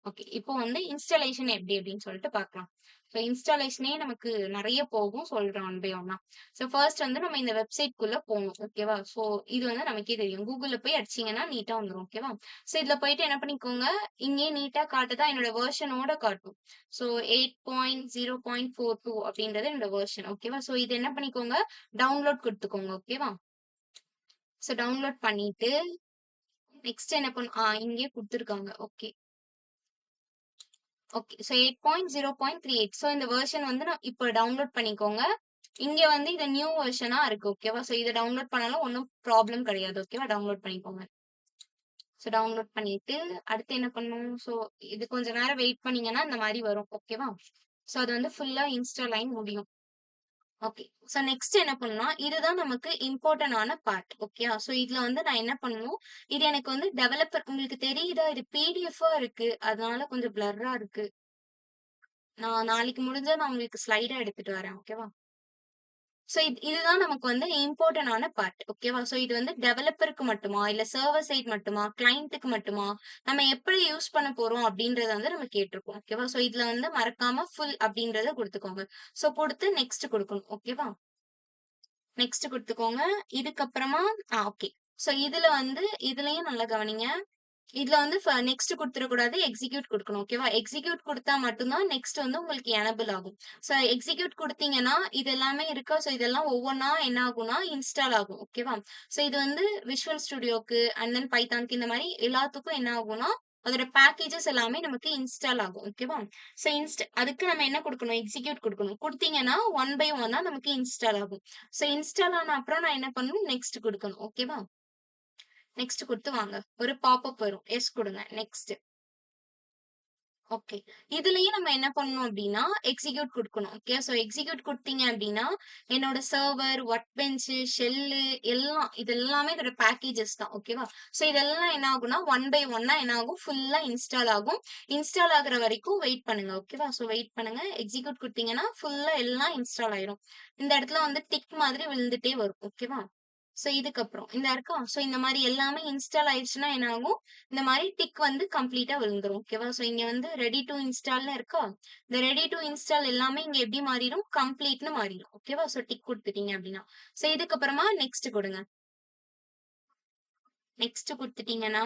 ஓகே. இப்போ வந்து இன்ஸ்டாலேஷன் எப்படி அப்படின்னு சொல்லிட்டு பார்க்கலாம். ஸோ இன்ஸ்டாலேஷனே நமக்கு நெறைய போகும். சொல்றேன் ஒன் பை ஒன்னா. ஸோ ஃபர்ஸ்ட் வந்து நம்ம இந்த வெப்சைட்குள்ள போணும். ஓகேவா? ஸோ இது வந்து நமக்கே தெரியும். கூகுள்ல போய் அடிச்சீங்கன்னா நீட்டா வந்துரும். ஓகேவா? ஸோ இதுல போயிட்டு என்ன பண்ணிக்கோங்க, இங்கேயே நீட்டா காட்டுதா என்னோட வெர்ஷனோட காட்டும். ஸோ 8.0.42 அப்படின்றது என்னோட வெர்ஷன். ஓகேவா? ஸோ இது என்ன பண்ணிக்கோங்க, டவுன்லோட் குடுத்துக்கோங்க. ஓகேவா? ஸோ டவுன்லோட் பண்ணிட்டு நெக்ஸ்ட் என்ன இங்கேயே குடுத்துருக்காங்க. ஓகே. ஓகே. ஸோ 8.0.38 ஸோ இந்த வெர்ஷன் வந்து நான் இப்ப டவுன்லோட் பண்ணிக்கோங்க. இங்க வந்து இது நியூ வெர்ஷனா இருக்கு. ஓகேவா? ஸோ இத டவுன்லோட் பண்ணாலும் ஒண்ணும் ப்ராப்ளம் கிடையாது. ஓகேவா? டவுன்லோட் பண்ணிக்கோங்க. ஸோ டவுன்லோட் பண்ணிட்டு அடுத்து என்ன பண்ணணும்? ஸோ இது கொஞ்ச நேரம் வெயிட் பண்ணீங்கன்னா இந்த மாரி வரும். ஓகேவா? ஸோ அது வந்து ஃபுல்லா இன்ஸ்டால் ஆயி முடியும். ஓகே. ஸோ நெக்ஸ்ட் என்ன பண்ணணும்னா, இதுதான் நமக்கு இம்பார்ட்டன்ட் ஆன பார்ட். ஓகேயா? ஸோ இதுல வந்து நான் என்ன பண்ணணும், இது எனக்கு வந்து டெவலப்பர் உங்களுக்கு தெரியுதா? இது பிடிஎஃப்பா இருக்கு. அதனால கொஞ்சம் பிளர்ரா இருக்கு. நான் நாளைக்கு முடிஞ்சா நான் உங்களுக்கு ஸ்லைடா எடுத்துட்டு வரேன். ஓகேவா? சோ இதுதான் நமக்கு வந்து இம்பார்ட்டன்ட் ஆன பார்ட். ஓகேவா? சோ இது வந்து டெவலப்பருக்கு மட்டுமா? இல்ல சர்வர் சைட் மட்டுமா? கிளையன்ட்க்கு மட்டுமா? நம்ம எப்படி யூஸ் பண்ண போறோம் அப்படின்றத வந்து நம்ம கேட்டிருக்கோம். ஓகேவா? சோ இதுல வந்து மறக்காம ஃபுல் அப்படின்றத குடுத்துக்கோங்க. சோ குடுத்து நெக்ஸ்ட் குடுக்கணும். ஓகேவா? நெக்ஸ்ட் குடுத்துக்கோங்க. இதுக்கப்புறமா ஓகே. சோ இதுல வந்து இதுலயும் நல்லா கவனிங்க. இதுல வந்து நெக்ஸ்ட் குடுத்துறக்கூடாது. எக்ஸிக்யூட் குடுக்கணும். ஓகேவா? எக்ஸிக்யூட் குடுத்தா மட்டும் தான் நெக்ஸ்ட் வந்து உங்களுக்கு எனபிள் ஆகும். சோ எக்ஸிக்யூட் குடுத்தீங்கன்னா, இது எல்லாமே இருக்கா? சோ இதெல்லாம் ஒவ்வொன்னா என்ன ஆகும்னா, இன்ஸ்டால் ஆகும். ஓகேவா? சோ இது வந்து விஷுவல் ஸ்டுடியோக்கு அண்ட் தென் பைத்தான்க்கு இந்த மாரி எல்லாத்துக்கும் என்ன ஆகும்னா, அதோட பேக்கேஜஸ் எல்லாமே நமக்கு இன்ஸ்டால் ஆகும். ஓகேவா? சோ அதுக்கு நம்ம என்ன குடுக்கணும்? எக்ஸிக்யூட் குடுக்கணும். குடுத்தீங்கன்னா, ஒன் பை ஒன்னா நமக்கு இன்ஸ்டால் ஆகும். சோ இன்ஸ்டால் ஆன அப்புறம் நான் என்ன பண்ணணும்? நெக்ஸ்ட் குடுக்கணும். ஓகேவா? நெக்ஸ்ட் குடுத்து வாங்க. ஒரு பாப்பப் வரும். எஸ் குடுங்க. நெக்ஸ்ட். ஓகே. இதுலயும் நம்ம என்ன பண்ணணும் அப்டின்னா, எக்ஸிக்யூட் குடுக்கணும். ஓகே. சோ எக்ஸிக்யூட் குடுத்தீங்க அப்டின்னா, என்னோட சர்வர், வொர்க் பெஞ்ச், ஷெல்லு எல்லாம் இது எல்லாமே இதோட பேக்கேஜஸ் தான். ஓகேவா? சோ இதெல்லாம் என்ன ஆகும்னா, ஒன் பை ஒன்னா என்ன ஆகும்? ஃபுல்லா இன்ஸ்டால் ஆகும். இன்ஸ்டால் ஆகுற வரைக்கும் வெயிட் பண்ணுங்க. ஓகேவா? சோ வெயிட் பண்ணுங்க. எக்ஸிக்யூட் குடுத்தீங்கன்னா, ஃபுல்லா எல்லாம் இன்ஸ்டால் ஆயிரும். இந்த இடத்துல வந்து டிக் மாதிரி விழுந்துட்டே வரும். ஓகேவா? ஸோ இதுக்கப்புறம் இந்த இருக்கா? ஸோ இந்த மாரி எல்லாமே இன்ஸ்டால் ஆயிடுச்சுன்னா என்ன ஆகும்? இந்த மாரி டிக் வந்து கம்ப்ளீட்டா விழுந்துரும். ஓகேவா? ஸோ இங்க வந்து ரெடி டூ இன்ஸ்டால்னு இருக்கா? இந்த ரெடி டூ இன்ஸ்டால் எல்லாமே இங்க எப்படி மாறிடும்? கம்ப்ளீட்ன்னு மாறிடும். ஓகேவா? ஸோ டிக் குடுத்துட்டீங்க அப்படின்னா. ஸோ இதுக்கப்புறமா நெக்ஸ்ட் குடுங்க. Next குடுத்துட்டீங்கன்னா,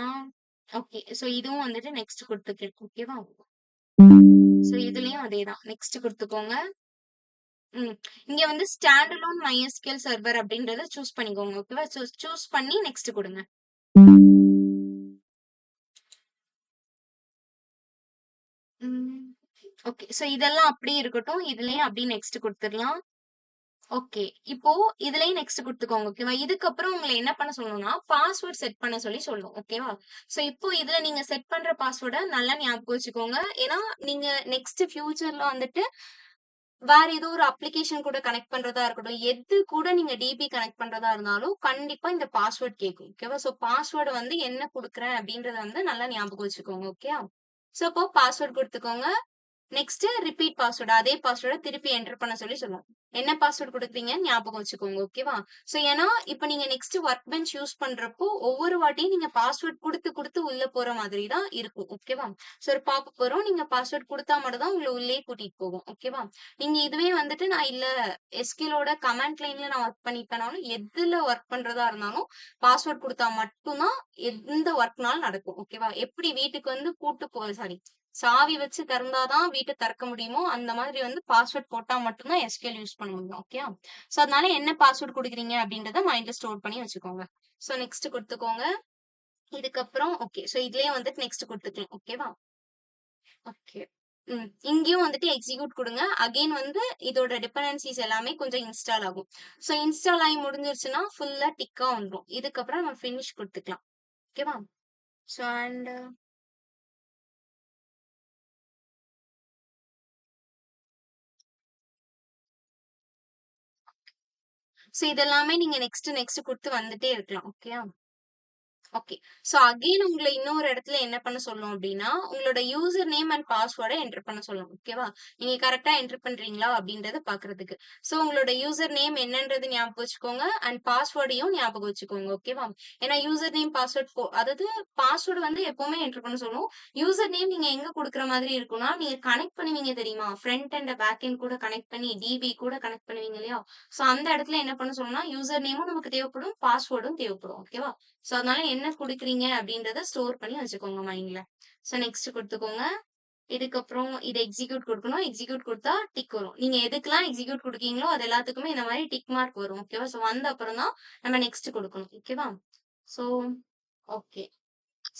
okay. ஸோ இதுவும் வந்துட்டு நெக்ஸ்ட் குடுத்துக்கிறேன். ஓகேவா? ஸோ இதுலயும் அதேதான். நெக்ஸ்ட் குடுத்துக்கோங்க. இங்க வந்து ஸ்டாண்ட் அலோன் MySQL சர்வர் அப்படின்றத சூஸ் பண்ணிக்கோங்க. ஓகேவா? சூஸ் பண்ணி நெக்ஸ்ட் குடுங்க. ஓகே. ஸோ இதெல்லாம் அப்படியே இருக்கட்டும். இதுலயும் அப்படியே நெக்ஸ்ட் குடுத்துடலாம். ஓகே. இப்போ இதுலயும் நெக்ஸ்ட் குடுத்துக்கோங்க. ஓகேவா? இதுக்கப்புறம் உங்கள என்ன பண்ண சொல்லணும்னா, பாஸ்வேர்ட் செட் பண்ண சொல்லி சொல்லும். ஓகேவா? ஸோ இப்போ இதுல நீங்க செட் பண்ற பாஸ்வேர்ட நல்லா ஞாபகம் வச்சுக்கோங்க. ஏன்னா, நீங்க நெக்ஸ்ட் ஃபியூச்சர்ல வந்துட்டு வேற ஏதோ ஒரு அப்ளிகேஷன் கூட கனெக்ட் பண்றதா இருக்கட்டும், எது கூட நீங்க டிபி கனெக்ட் பண்றதா இருந்தாலும், கண்டிப்பா இந்த பாஸ்வேர்ட் கேக்கும். ஓகேவா? ஸோ பாஸ்வேர்ட் வந்து என்ன குடுக்குறேன் அப்படின்றத வந்து நல்லா ஞாபகம் வச்சுக்கோங்க. ஓகேயா? ஸோ இப்போ பாஸ்வேர்ட் குடுத்துக்கோங்க. Next repeat password. அதே பாஸ்வேர்ட திருப்பி என்டர் பண்ண சொல்லி சொல்லும். என்ன பாஸ்வேர்ட் குடுக்குறீங்கன்னு ஞாபகம் வச்சுக்கோங்க. ஓகேவா? ஸோ ஏன்னா, இப்ப நீங்க நெக்ஸ்ட் ஒர்க் பெஞ்ச் யூஸ் பண்றப்போ, ஒவ்வொரு வாட்டியும் நீங்க பாஸ்வேர்ட் குடுத்து, குடுத்து உள்ள போற மாதிரி தான் இருக்கும். ஓகேவா? ஸோ ஒரு பாப்அப் வரும். நீங்க பாஸ்வேர்ட் குடுத்தா மட்டும் தான் உங்கள உள்ளயே கூட்டிட்டு போகும். ஓகேவா? நீங்க இதுவே வந்துட்டு நான் இல்ல எஸ்கியூஎல் ஓட கமாண்ட் லைன்ல நான் ஒர்க் பண்ணிப்பேனாலும், எதுல ஒர்க் பண்றதா இருந்தாலும், பாஸ்வேர்ட் குடுத்தா மட்டும் தான் எந்த ஒர்க்னாலும் நடக்கும். ஓகேவா? எப்படி வீட்டுக்கு வந்து சாரி சாவி வச்சு திறந்தாதான் வீட்ட திறக்க முடியுமோ, அந்த மாதிரி வந்து பாஸ்வேர்ட் போட்டா மட்டும் தான் எஸ்கியூஎல் யூஸ் பண்ண முடியும். ஓகேயா? சோ அதனால என்ன பாஸ்வேர்ட் குடுக்குறீங்க அப்படின்றத மைண்ட்ல ஸ்டோர் பண்ணி வச்சுக்கோங்க. சோ நெக்ஸ்ட் குடுத்துக்கோங்க. இதுக்கப்புறம் ஓகே. சோ இதுலயே வந்துட்டு நெக்ஸ்ட் குடுத்துக்கலாம். ஓகேவா? ஓகே. இங்கேயும் வந்துட்டு எக்ஸிக்யூட் குடுங்க. அகைன் வந்து இதோட டிபெண்டன்சிஸ் எல்லாமே கொஞ்சம் இன்ஸ்டால் ஆகும். சோ இன்ஸ்டால் ஆகி முடிஞ்சிருச்சுன்னா, ஃபுல்லா டிக்கா வந்துரும். இதுக்கப்புறம் நம்ம ஃபினிஷ் குடுத்துக்கலாம். ஓகேவா? சோ அண்ட் சோ இதெல்லாமே நீங்க நெக்ஸ்ட் குடுத்து வந்துட்டே இருக்கலாம். ஓகேயா? ஓகே. சோ அகைன் உங்கள இன்னொரு இடத்துல என்ன பண்ண சொல்லும் அப்டின்னா, உங்களோட யூசர் நேம் அண்ட் பாஸ்வேர்ட என்டர் பண்ண சொல்லும். ஓகேவா? நீங்க கரெக்ட்டா என்டர் பண்றீங்களா அப்டின்றத பாக்குறதுக்கு. சோ உங்களோட யூசர் நேம் என்னன்றது ஞாபகம் வச்சுக்கோங்க. அண்ட் பாஸ்வேர்டையும் ஞாபகம் வச்சுக்கோங்க. ஓகேவா? ஏன்னா யூசர் நேம், பாஸ்வேர்ட் அதாவது பாஸ்வேர்ட் வந்து எப்பவுமே என்டர் பண்ண சொல்லும். யூசர் நேம் நீங்க எங்க குடுக்குற மாதிரி இருக்கும்னா, நீங்க கனெக்ட் பண்ணுவீங்க தெரியுமா? ஃப்ரண்ட் அண்ட் பேக் எண்ட் கூட கனெக்ட் பண்ணி டிபி கூட கனெக்ட் பண்ணுவீங்க இல்லையா? சோ அந்த இடத்துல என்ன பண்ண சொல்லும்னா, யூசர் நேமும் நமக்கு தேவைப்படும், பாஸ்வேர்டும் தேவைப்படும். ஓகேவா? சோ அதனால என்ன குடுக்குறீங்க அப்படின்றத ஸ்டோர் பண்ணி வச்சுக்கோங்க மைண்ட்ல. சோ நெக்ஸ்ட் குடுத்துக்கோங்க. இதுக்கப்புறம் இத எக்ஸிக்யூட் குடுக்கணும். எக்ஸிக்யூட் குடுத்தா டிக் வரும். நீங்க எதுக்கெல்லாம் எக்ஸிக்யூட் குடுக்கீங்களோ, அது எல்லாத்துக்குமே இந்த மாரி டிக் மார்க் வரும். ஓகேவா? சோ வந்த அப்புறம் தான் நம்ம நெக்ஸ்ட் குடுக்கணும். ஓகேவா? So okay.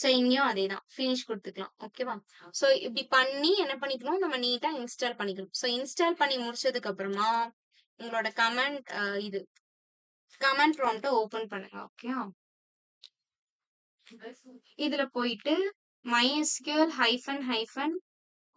சோ இங்கேயும் அதேதான். ஃபினிஷ் குடுத்துக்கலாம். ஓகேவா? சோ இப்படி பண்ணி என்ன பண்ணிக்கணும், நம்ம நீட்டா இன்ஸ்டால் பண்ணிக்கணும். சோ இன்ஸ்டால் பண்ணி முடிச்சதுக்கு அப்புறமா, உங்களோட இது கமாண்ட் ப்ராம்ப்ட்ட ஓப்பன் பண்ணுங்க. ஓகேயா? இதுல போயிட்டு MySQL ஹைஃபன் ஹைஃபன்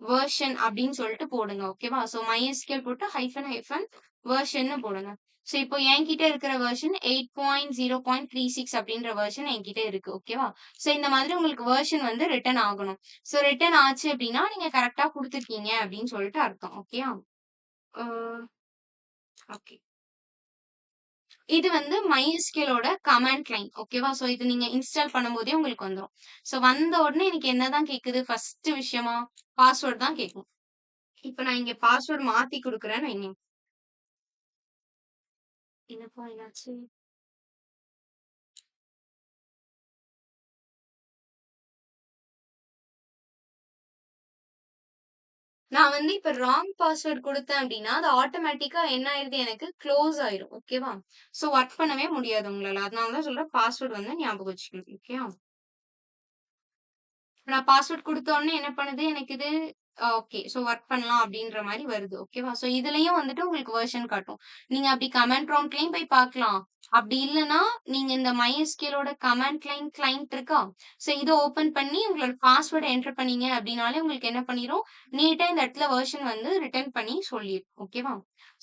வெர்ஷன் அப்படின்னு சொல்லிட்டு போடுங்க. ஓகேவா? சோ MySQL போட்டு ஹைஃபன் ஹைஃபன் வெர்ஷன்னு போடுங்க. சோ இப்போ என்கிட்ட இருக்கிற வெர்ஷன் 8.0.36 அப்படின்ற வெர்ஷன் என்கிட்ட இருக்கு. ஓகேவா? சோ இந்த மாதிரி உங்களுக்கு வெர்ஷன் வந்து ரிட்டர்ன் ஆகணும். சோ ரிட்டர்ன் ஆச்சு அப்படின்னா நீங்க கரெக்ட்டா குடுத்துருக்கீங்க அப்படின்னு சொல்லிட்டு அர்த்தம். ஓகேயா? அ ஓகே. இது வந்து MySQL ஓட கமாண்ட் லைன். ஓகேவா? சோ இது நீங்க இன்ஸ்டால் பண்ணும்போதே உங்களுக்கு வந்துரும். சோ வந்த உடனே எனக்கு என்னதான் கேக்குது? ஃபர்ஸ்ட் விஷயமா பாஸ்வேர்ட் தான் கேக்கும். இப்ப நான் இங்க பாஸ்வேர்ட் மாத்தி குடுக்குறேன்னு வைங்க. என்னப்பா என்னாச்சு? நான் வந்து இப்ப ராங் பாஸ்வேர்ட் குடுத்தேன் அப்டின்னா, அது ஆட்டோமேட்டிக்கா என்ன ஆயிருது எனக்கு க்ளோஸ் ஆயிரும். ஓகேவா? சோ ஒர்க் பண்ணவே முடியாது உங்களால. அதனால தான் சொல்றேன் பாஸ்வேர்ட் வந்து ஞாபகம் வச்சுக்கணும். ஓகேயா? நான் பாஸ்வேர்ட் குடுத்த உடனே என்ன பண்ணுது, எனக்கு இது ஓகே. சோ வொர்க் பண்ணலாம் அப்டின்ற மாரி வருது. ஓகேவா? சோ இதுலயும் வந்துட்டு உங்களுக்கு வெர்ஷன் காட்டும். நீங்க அப்டி கமாண்ட் ப்ராம்ப்ட்லயும் போய் பார்க்கலாம். அப்டி இல்லன்னா, நீங்க இந்த MySQL ஓட கமாண்ட் லைன் கிளையன்ட் இருக்கா? சோ இத ஓப்பன் பண்ணி உங்களோட பாஸ்வேர்ட என்டர் பண்ணீங்க அப்டின்னாலே உங்களுக்கு என்ன பண்ணிரும், நீட்டா இந்த இடத்துல வெர்ஷன் வந்து ரிட்டர்ன் பண்ணி சொல்லிரும். ஓகேவா?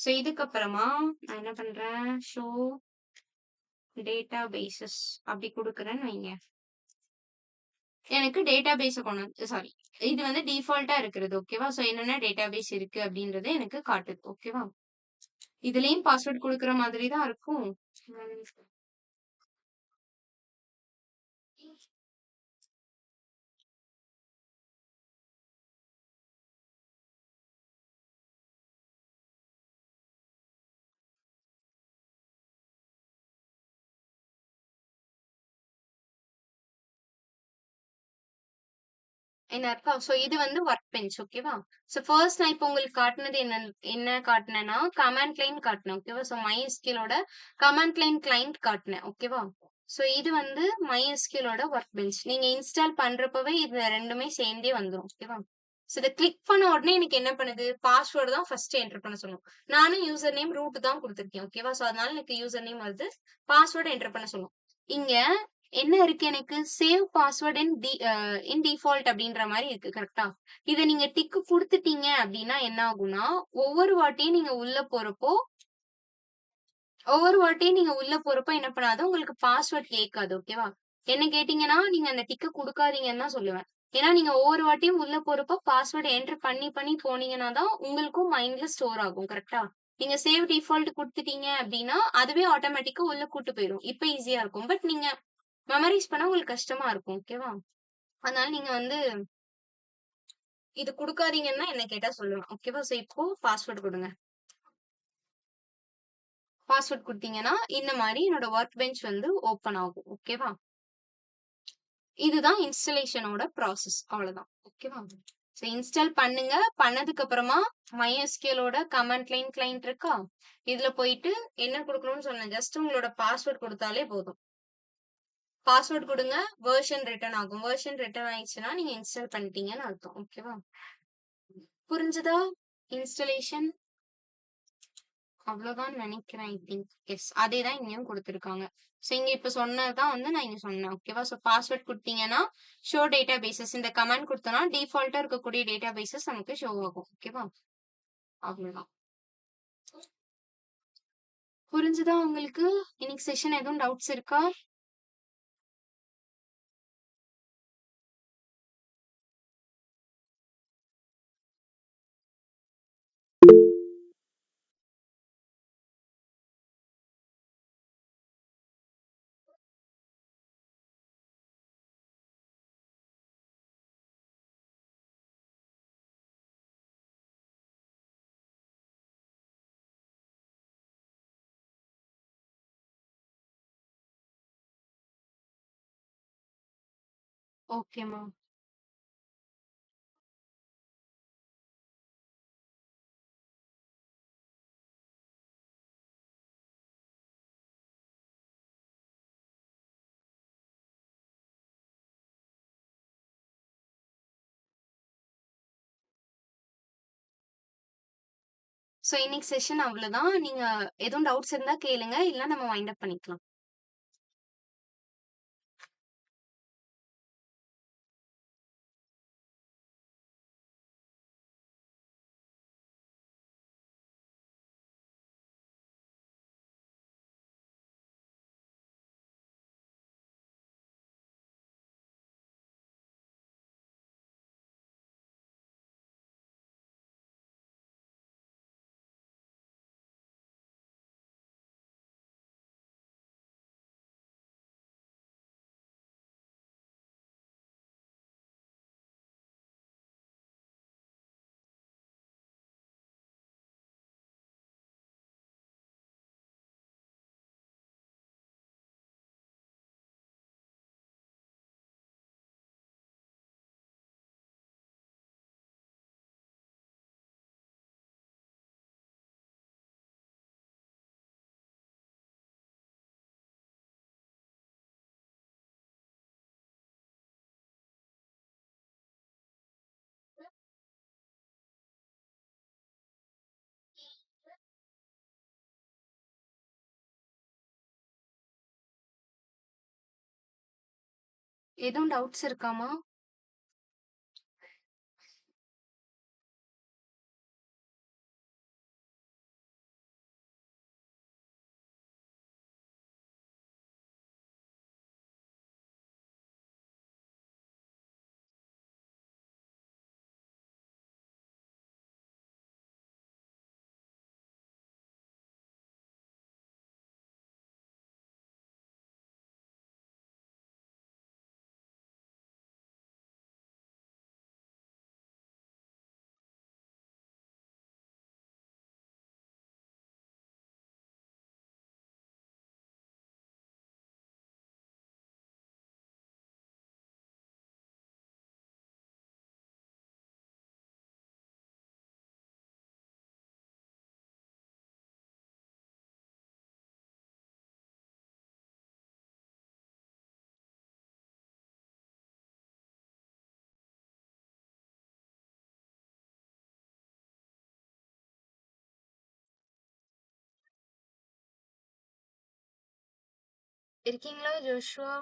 சோ இதுக்கப்புறமா நான் என்ன பண்றேன், ஷோ டேட்டாபேஸஸ் அப்டி குடுக்குறேன்னு வைங்க. எனக்கு டேட்டாபேஸ கொண்டு வந்து சாரி. இது வந்து டிஃபால்ட்டா இருக்கிறது. ஓகேவா? சோ என்னென்ன டேட்டாபேஸ் இருக்கு அப்படின்றத எனக்கு காட்டுது. ஓகேவா? இதுலயும் பாஸ்வேர்ட் குடுக்குற மாதிரி தான் இருக்கும். ம். என்ன இருக்கா? ஸோ இது வந்து வொர்க் பெஞ்ச் ஓகேவா? ஸோ ஃபர்ஸ்ட் நான் இப்போ உங்களுக்கு காட்டுனது என்ன காட்டுனேன்னா, கமாண்ட் லைன் காட்டுனேன். ஓகேவா? ஸோ MySQL ஓட கமாண்ட் லைன் கிளையன்ட் காட்டுனேன். ஓகேவா? ஸோ இது வந்து MySQL ஓட வொர்க் பெஞ்ச். நீங்க இன்ஸ்டால் பண்றப்பவே இது 2மே சேர்ந்தே வந்துரும். ஓகேவா? ஸோ இத கிளிக் பண்ண உடனே எனக்கு என்ன பண்ணுது? பாஸ்வேர்ட் தான் ஃபர்ஸ்ட் என்டர் பண்ண சொல்லும். நானும் யூசர் நேம் ரூட் தான் குடுத்துருக்கேன். ஓகேவா? ஸோ அதனால எனக்கு யூசர் நேம் வருது. பாஸ்வேர்ட் என்டர் பண்ண சொல்லும். இங்க என்ன இருக்கு எனக்கு? சேவ் பாஸ்வேர்ட் இன் டிஃபால்ட் அப்படின்ற மாரி இருக்கு. கரெக்ட்டா? இத நீங்க டிக் குடுத்துட்டீங்க அப்படின்னா என்ன ஆகும்னா, ஒவ்வொரு வாட்டியும் நீங்க உள்ள போறப்போ என்ன பண்ணாது, உங்களுக்கு பாஸ்வேர்ட் கேட்காது. ஓகேவா? என்ன கேட்டீங்கன்னா, நீங்க அந்த டிக்க குடுக்காதீங்கன்னு தான் சொல்லுவேன். ஏன்னா, நீங்க ஒவ்வொரு வாட்டியும் உள்ள போறப்போ பாஸ்வேர்ட் என்டர் பண்ணி பண்ணி போனீங்கன்னா தான் உங்களுக்கும் மைண்ட்ல ஸ்டோர் ஆகும். கரெக்ட்டா? நீங்க சேவ் டிஃபால்ட் குடுத்துட்டீங்க அப்படின்னா, அதுவே ஆட்டோமேட்டிக்கா உள்ள கூட்டு போயிரும். இப்ப ஈஸியா இருக்கும். பட் நீங்க மெமரைஸ் பண்ண உங்களுக்கு கஷ்டமா இருக்கும். ஓகேவா? அதனால நீங்க வந்து இது குடுக்காதீங்கன்னு தான் என்ன கேட்டா சொல்லுவேன். ஓகேவா? சோ இப்போ பாஸ்வேர்ட் குடுங்க. பாஸ்வேர்ட் குடுத்தீங்கன்னா, இந்த மாரி என்னோட வொர்க் பெஞ்ச் வந்து ஓப்பன் ஆகும். ஓகேவா? இதுதான் இன்ஸ்டாலேஷனோட ப்ராசஸ். அவ்வளவுதான். ஓகேவா? சோ இன்ஸ்டால் பண்ணுங்க. பண்ணதுக்கு அப்புறமா MySQL ஓட கமாண்ட் லைன் கிளையன்ட் இருக்கா? இதுல போயிட்டு என்ன குடுக்கணும்னு சொன்னேன். ஜஸ்ட் உங்களோட பாஸ்வேர்ட் குடுத்தாலே போதும். பாஸ்வேர்ட் குடுங்க. வெர்ஷன் ரிட்டர்ன் ஆகும். வெர்ஷன் ரிட்டர்ன் ஆயிடுச்சுன்னா, நீங்க இன்ஸ்டால் பண்ணிட்டீங்கன்னு அர்த்தம். ஓகேவா? புரிஞ்சுதா? இன்ஸ்டாலேஷன் அவ்வளோதான் நினைக்கிறேன் ஐ திங்க். எஸ். அதே தான் இங்கேயும் குடுத்துருக்காங்க. ஸோ இங்க இப்ப சொன்னது தான் வந்து நான் இங்க சொன்னேன். ஓகேவா? ஸோ பாஸ்வேர்ட் குடுத்தீங்கன்னா, ஷோ டேட்டா பேஸஸ் இந்த கமாண்ட் குடுத்தோம்னா, டிஃபால்ட்டா இருக்கக்கூடிய டேட்டா பேஸஸ் நமக்கு ஷோ ஆகும். ஓகேவா? அவ்வளோதான். புரிஞ்சுதா உங்களுக்கு? இன்னைக்கு செஷன் எதுவும் டவுட்ஸ் இருக்கா? ஓகேம்மா. ஸோ இன்னைக்கு செஷன் அவ்வளோதான். நீங்க எதுவும் டவுட்ஸ் இருந்தா கேளுங்க. இல்ல நம்ம வைண்ட் அப் பண்ணிக்கலாம். எதுவும் டவுட்ஸ் இருக்காம்மா? இருக்கீங்களா ஜோஷுவா?